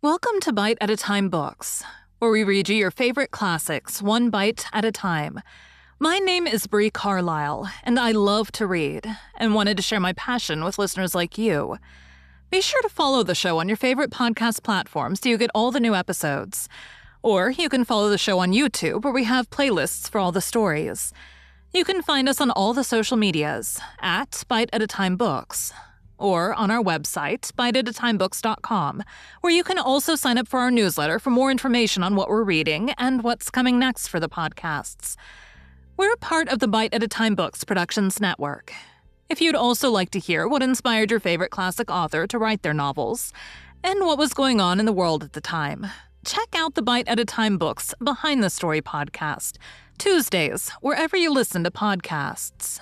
Welcome to Bite at a Time Books, where we read you your favorite classics one bite at a time. My name is Bree Carlile, and I love to read, and wanted to share my passion with listeners like you. Be sure to follow the show on your favorite podcast platform so you get all the new episodes. Or you can follow the show on YouTube, where we have playlists for all the stories. You can find us on all the social medias at Bite at a Time Books, or on our website, biteatatimebooks.com, where you can also sign up for our newsletter for more information on what we're reading and what's coming next for the podcasts. We're part of the Bite at a Time Books Productions Network. If you'd also like to hear what inspired your favorite classic author to write their novels, and what was going on in the world at the time, check out the Bite at a Time Books Behind the Story podcast, Tuesdays, wherever you listen to podcasts.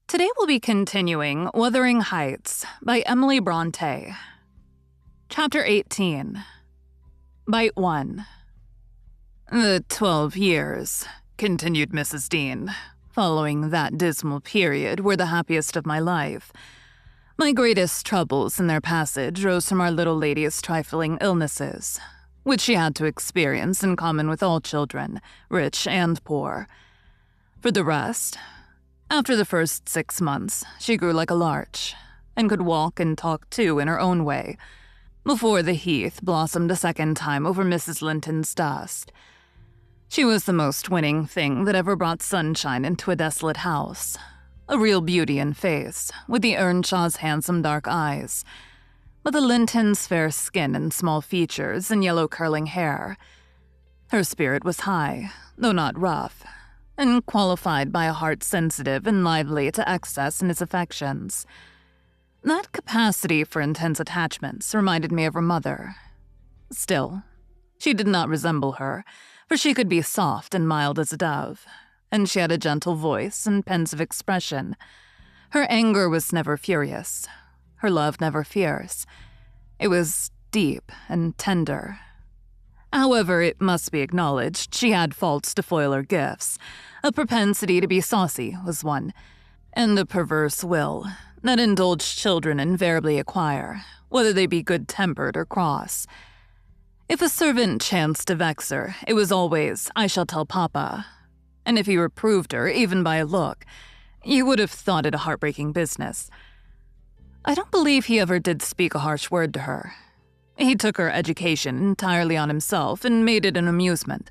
Today we'll be continuing Wuthering by Emily Brontë. Chapter 18. Bite 1. The 12 years, continued Mrs. Dean, following that dismal period were the happiest of my life. My greatest troubles in their passage rose from our little lady's trifling illnesses, which she had to experience in common with all children, rich and poor. For the rest, after the first 6 months, she grew like a larch, and could walk and talk too in her own way, before the heath blossomed a second time over Mrs. Linton's dust. She was the most winning thing that ever brought sunshine into a desolate house, a real beauty in face, with the Earnshaw's handsome dark eyes, but the Lintons' fair skin and small features and yellow curling hair. Her spirit was high, though not rough, and qualified by a heart sensitive and lively to excess in its affections. That capacity for intense attachments reminded me of her mother. Still, she did not resemble her, for she could be soft and mild as a dove, and she had a gentle voice and pensive expression. Her anger was never furious, her love never fierce. It was deep and tender. However, it must be acknowledged she had faults to foil her gifts. A propensity to be saucy was one, and a perverse will that indulged children invariably acquire, whether they be good-tempered or cross. If a servant chanced to vex her, it was always, "I shall tell Papa," and if he reproved her, even by a look, you would have thought it a heartbreaking business. I don't believe he ever did speak a harsh word to her. He took her education entirely on himself and made it an amusement.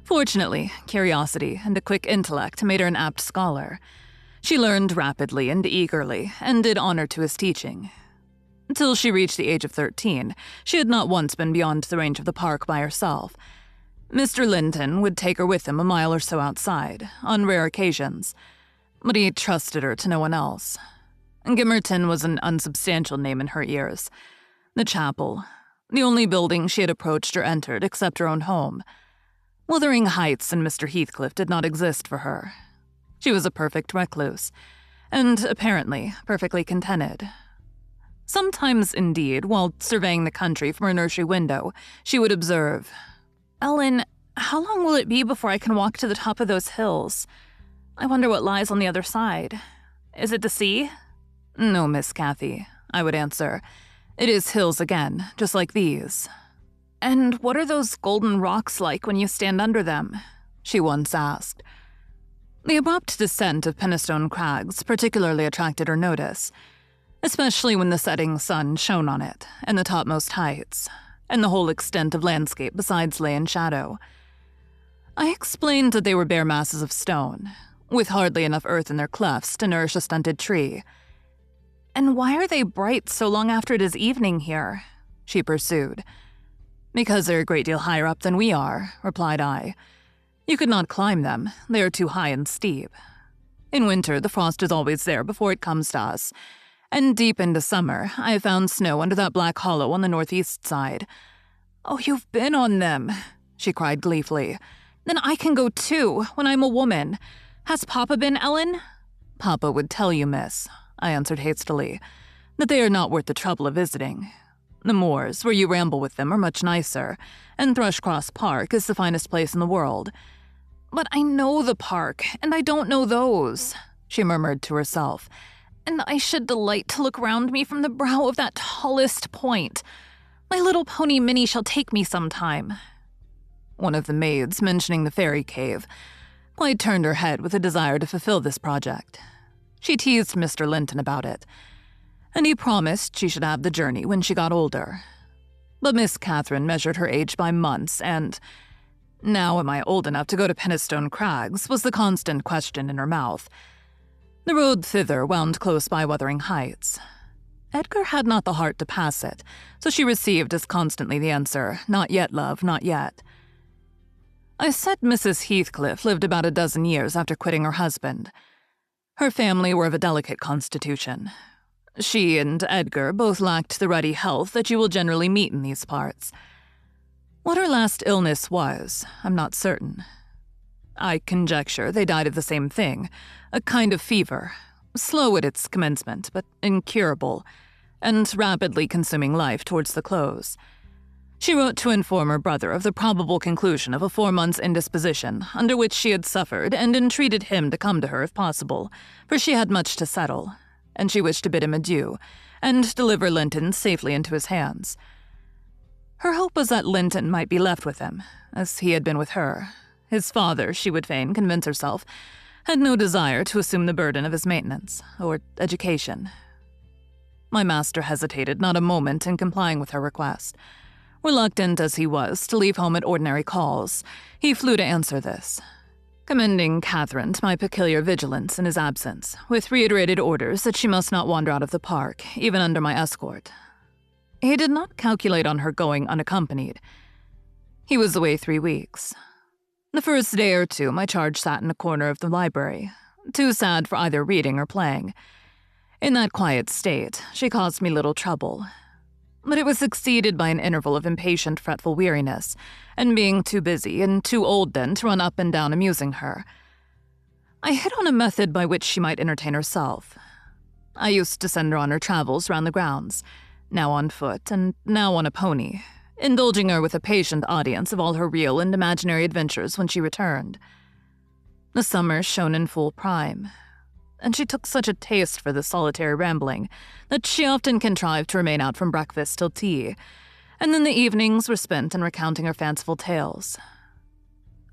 Fortunately, curiosity and a quick intellect made her an apt scholar. She learned rapidly and eagerly, and did honor to his teaching. Until she reached the age of 13, she had not once been beyond the range of the park by herself. Mr. Linton would take her with him a mile or so outside, on rare occasions, but he trusted her to no one else. Gimmerton was an unsubstantial name in her ears. The chapel, the only building she had approached or entered except her own home. Wuthering Heights and Mr. Heathcliff did not exist for her. She was a perfect recluse, and apparently perfectly contented. Sometimes, indeed, while surveying the country from her nursery window, she would observe, "Ellen, how long will it be before I can walk to the top of those hills? I wonder what lies on the other side. Is it the sea?" "No, Miss Cathy," I would answer. "It is hills again, just like these." "And what are those golden rocks like when you stand under them?" she once asked. The abrupt descent of Penistone Crags particularly attracted her notice, especially when the setting sun shone on it, and the topmost heights, and the whole extent of landscape besides lay in shadow. I explained that they were bare masses of stone, with hardly enough earth in their clefts to nourish a stunted tree. "And why are they bright so long after it is evening here?" she pursued. "Because they're a great deal higher up than we are," replied I. "You could not climb them, they are too high and steep. In winter, the frost is always there before it comes to us, and deep into summer, I have found snow under that black hollow on the northeast side." "Oh, you've been on them," she cried gleefully. "Then I can go too, when I'm a woman. Has Papa been, Ellen?" "Papa would tell you, miss," I answered hastily, "that they are not worth the trouble of visiting. The moors, where you ramble with them, are much nicer, and Thrushcross Park is the finest place in the world." "But I know the park, and I don't know those," she murmured to herself. "And I should delight to look round me from the brow of that tallest point. My little pony Minnie shall take me sometime." One of the maids, mentioning the fairy cave, quite turned her head with a desire to fulfill this project. She teased Mr. Linton about it, and he promised she should have the journey when she got older. But Miss Catherine measured her age by months, and "Now am I old enough to go to Penistone Crags?" was the constant question in her mouth. The road thither wound close by Wuthering Heights. Edgar had not the heart to pass it, so she received as constantly the answer, "Not yet, love, not yet." I said Mrs. Heathcliff lived about a dozen years after quitting her husband. Her family were of a delicate constitution. She and Edgar both lacked the ruddy health that you will generally meet in these parts. What her last illness was, I'm not certain. I conjecture they died of the same thing, a kind of fever, slow at its commencement, but incurable, and rapidly consuming life towards the close. She wrote to inform her brother of the probable conclusion of a 4 months' indisposition under which she had suffered, and entreated him to come to her if possible, for she had much to settle, and she wished to bid him adieu, and deliver Linton safely into his hands. Her hope was that Linton might be left with him, as he had been with her. His father, she would fain convince herself, had no desire to assume the burden of his maintenance or education. My master hesitated not a moment in complying with her request. Reluctant as he was to leave home at ordinary calls, he flew to answer this, commending Catherine to my peculiar vigilance in his absence, with reiterated orders that she must not wander out of the park, even under my escort. He did not calculate on her going unaccompanied. He was away 3 weeks. The first day or two, my charge sat in a corner of the library, too sad for either reading or playing. In that quiet state, she caused me little trouble, but it was succeeded by an interval of impatient, fretful weariness, and being too busy and too old then to run up and down amusing her. I hit on a method by which she might entertain herself. I used to send her on her travels round the grounds, now on foot and now on a pony, indulging her with a patient audience of all her real and imaginary adventures when she returned. The summer shone in full prime, and she took such a taste for this solitary rambling that she often contrived to remain out from breakfast till tea, and then the evenings were spent in recounting her fanciful tales.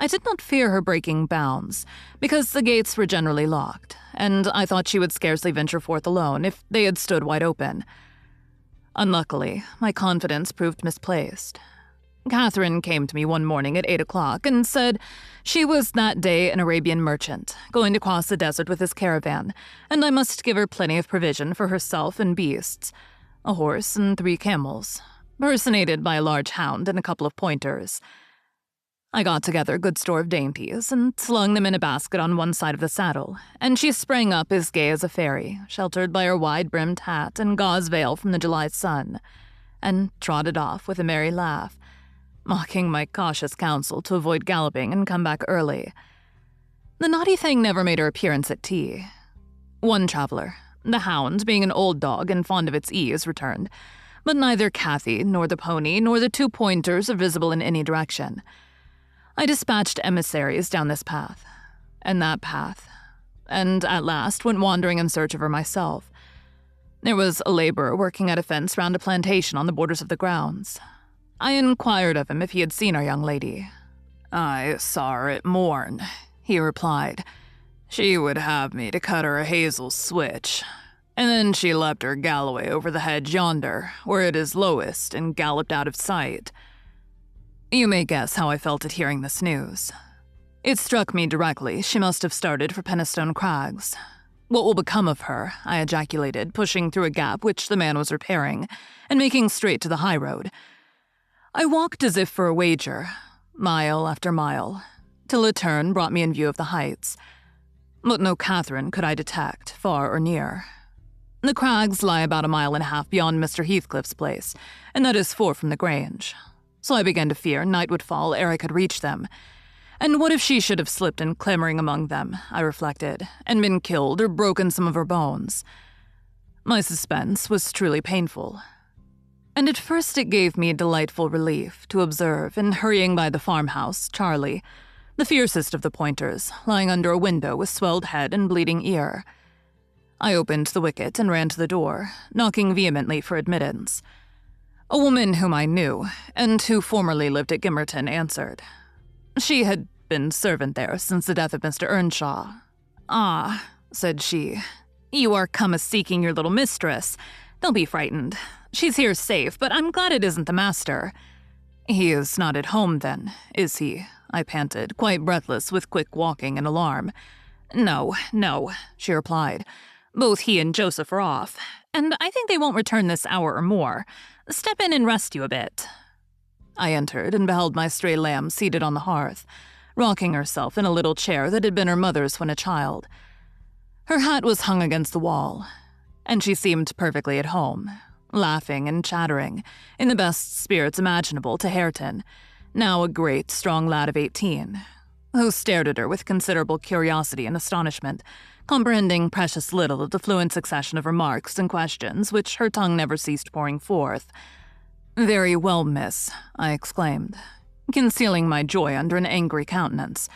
I did not fear her breaking bounds, because the gates were generally locked, and I thought she would scarcely venture forth alone if they had stood wide open. Unluckily, my confidence proved misplaced. Catherine came to me one morning at 8 o'clock and said she was that day an Arabian merchant, going to cross the desert with his caravan, and I must give her plenty of provision for herself and beasts, a horse and 3 camels, personated by a large hound and a couple of pointers. I got together good store of dainties and slung them in a basket on one side of the saddle, and she sprang up as gay as a fairy, sheltered by her wide-brimmed hat and gauze veil from the July sun, and trotted off with a merry laugh, mocking my cautious counsel to avoid galloping and come back early. The naughty thing never made her appearance at tea. One traveler, the hound, being an old dog and fond of its ease, returned, but neither Cathy nor the pony nor the 2 pointers are visible in any direction. I dispatched emissaries down this path, and that path, and at last went wandering in search of her myself. There was a laborer working at a fence round a plantation on the borders of the grounds. I inquired of him if he had seen our young lady. "I saw her at morn," he replied. "She would have me to cut her a hazel switch, and then she leapt her galloway over the hedge yonder, where it is lowest, and galloped out of sight." You may guess how I felt at hearing this news. It struck me directly she must have started for Penistone Crags. "What will become of her?" I ejaculated, pushing through a gap which the man was repairing, and making straight to the high road. I walked as if for a wager, mile after mile, till a turn brought me in view of the heights. But no Catherine could I detect, far or near. The crags lie about 1.5 miles beyond Mr. Heathcliff's place, and that is 4 from the Grange. So I began to fear night would fall ere I could reach them. And what if she should have slipped in clambering among them, I reflected, and been killed or broken some of her bones? My suspense was truly painful. And at first it gave me delightful relief to observe, in hurrying by the farmhouse, Charlie, the fiercest of the pointers, lying under a window with swelled head and bleeding ear. I opened the wicket and ran to the door, knocking vehemently for admittance. A woman whom I knew, and who formerly lived at Gimmerton, answered. She had been servant there since the death of Mr. Earnshaw. "Ah," said she, "you are come a-seeking your little mistress. Don't be frightened. She's here safe, but I'm glad it isn't the master." "He is not at home, then, is he?" I panted, quite breathless with quick walking and alarm. No, she replied. "Both he and Joseph are off, and I think they won't return this hour or more. Step in and rest you a bit." I entered and beheld my stray lamb seated on the hearth, rocking herself in a little chair that had been her mother's when a child. Her hat was hung against the wall, and she seemed perfectly at home, laughing and chattering, in the best spirits imaginable to Hareton, now a great, strong lad of 18, who stared at her with considerable curiosity and astonishment, comprehending precious little of the fluent succession of remarks and questions which her tongue never ceased pouring forth. "Very well, miss," I exclaimed, concealing my joy under an angry countenance.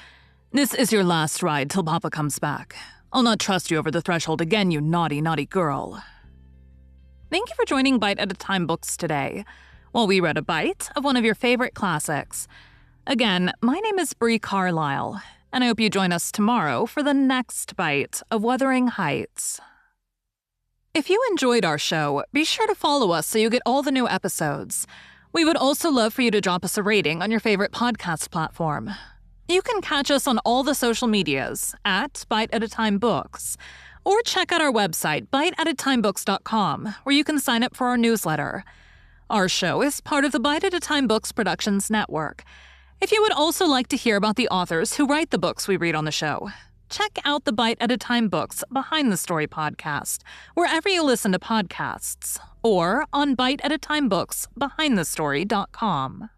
"This is your last ride till Papa comes back. I'll not trust you over the threshold again, you naughty, naughty girl." Thank you for joining Bite at a Time Books today, while we read a bite of one of your favorite classics. Again, my name is Bree Carlile, and I hope you join us tomorrow for the next bite of Wuthering Heights. If you enjoyed our show, be sure to follow us so you get all the new episodes. We would also love for you to drop us a rating on your favorite podcast platform. You can catch us on all the social medias at Bite at a Time Books, or check out our website, biteatatimebooks.com, where you can sign up for our newsletter. Our show is part of the Bite at a Time Books Productions Network. If you would also like to hear about the authors who write the books we read on the show, check out the Bite at a Time Books Behind the Story podcast, wherever you listen to podcasts, or on biteatatimebooksbehindthestory.com.